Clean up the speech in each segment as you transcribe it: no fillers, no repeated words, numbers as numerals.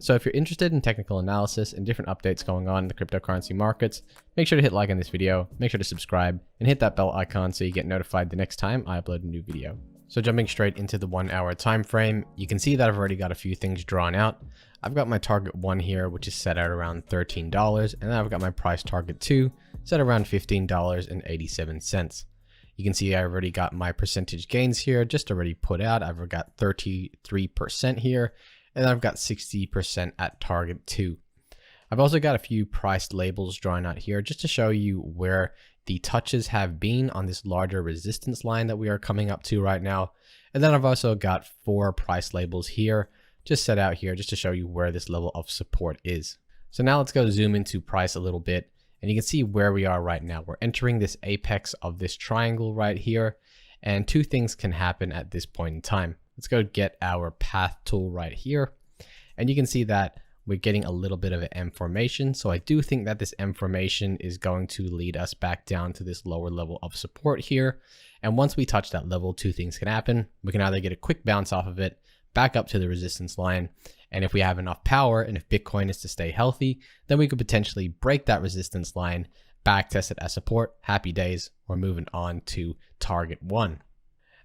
So if you're interested in technical analysis and different updates going on in the cryptocurrency markets, make sure to hit like on this video, make sure to subscribe, and hit that bell icon so you get notified the next time I upload a new video. So jumping straight into the 1 hour time frame, you can see that I've already got a few things drawn out. I've got my target 1 here, which is set at around $13, and then I've got my price target 2 set around $15.87. You can see I've already got my percentage gains here just already put out. I've got 33% here, and I've got 60% at target 2. I've also got a few price labels drawn out here just to show you where the touches have been on this larger resistance line that we are coming up to right now. And then I've also got 4 price labels here just set out here just to show you where this level of support is. So now let's go zoom into price a little bit, and you can see where we are right now. We're entering this apex of this triangle right here, and 2 things can happen at this point in time. Let's go get our path tool right here, and you can see that we're getting a little bit of an M formation. So I do think that this M formation is going to lead us back down to this lower level of support here. And once we touch that level, 2 things can happen. We can either get a quick bounce off of it, back up to the resistance line. And if we have enough power and if Bitcoin is to stay healthy, then we could potentially break that resistance line, back test it as support, happy days, or moving on to target 1.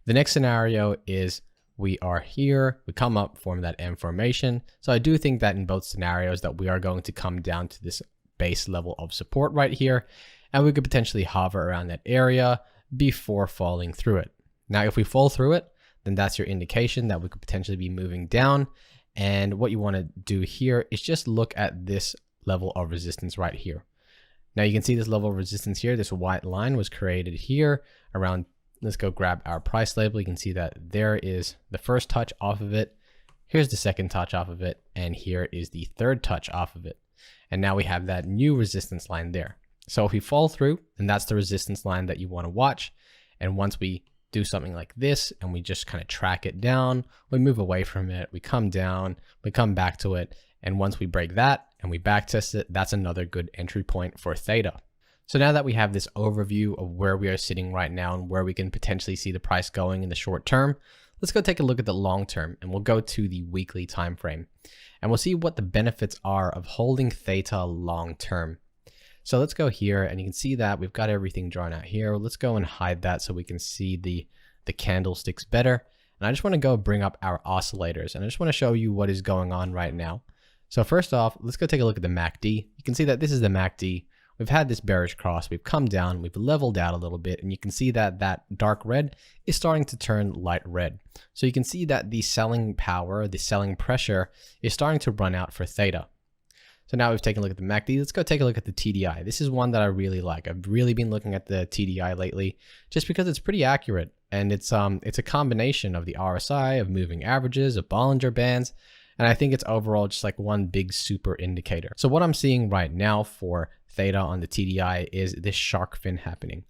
The next scenario is we are here, we come up, form that M formation. So I do think that in both scenarios that we are going to come down to this base level of support right here, and we could potentially hover around that area before falling through it. Now, if we fall through it, then that's your indication that we could potentially be moving down. And what you want to do here is just look at this level of resistance right here. Now you can see this level of resistance here, this white line was created here around. Let's go grab our price label. You can see that there is the first touch off of it. Here's the second touch off of it. And here is the third touch off of it. And now we have that new resistance line there. So if we fall through, then that's the resistance line that you want to watch. And once we do something like this and we just kind of track it down, we move away from it, we come down, we come back to it. And once we break that and we back test it, that's another good entry point for Theta. So now that we have this overview of where we are sitting right now and where we can potentially see the price going in the short term, let's go take a look at the long term, and we'll go to the weekly time frame, and we'll see what the benefits are of holding Theta long term. So let's go here, and you can see that we've got everything drawn out here. Let's go and hide that so we can see the candlesticks better. And I just want to go bring up our oscillators, and I just want to show you what is going on right now. So first off, let's go take a look at the MACD. You can see that this is the MACD. We've had this bearish cross, we've come down, we've leveled out a little bit, and you can see that that dark red is starting to turn light red. So you can see that the selling power, the selling pressure is starting to run out for Theta. So now we've taken a look at the MACD, let's go take a look at the TDI. This is one that I really like. I've really been looking at the TDI lately just because it's pretty accurate, and it's a combination of the RSI, of moving averages, of Bollinger Bands, and I think it's overall just like one big super indicator. So what I'm seeing right now for Theta on the TDI is this shark fin happening.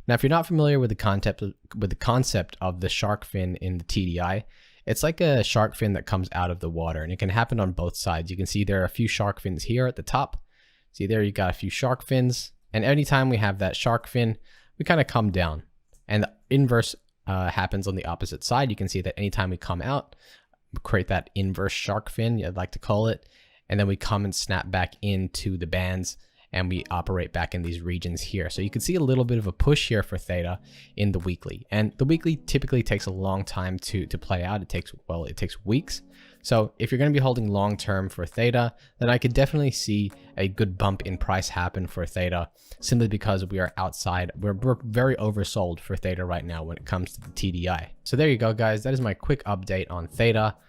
Now, if you're not familiar with the concept of the shark fin in the TDI, it's like a shark fin that comes out of the water, and it can happen on both sides. You can see there are a few shark fins here at the top. See there, you got a few shark fins, and anytime we have that shark fin, we kind of come down, and the inverse happens on the opposite side. You can see that anytime we come out, we create that inverse shark fin, I'd like to call it, and then we come and snap back into the bands, and we operate back in these regions here. So you can see a little bit of a push here for Theta in the weekly, and the weekly typically takes a long time to play out. It takes weeks. So if you're going to be holding long term for Theta, then I could definitely see a good bump in price happen for Theta, simply because we are outside. We're very oversold for Theta right now when it comes to the TDI. So there you go, guys. That is my quick update on Theta.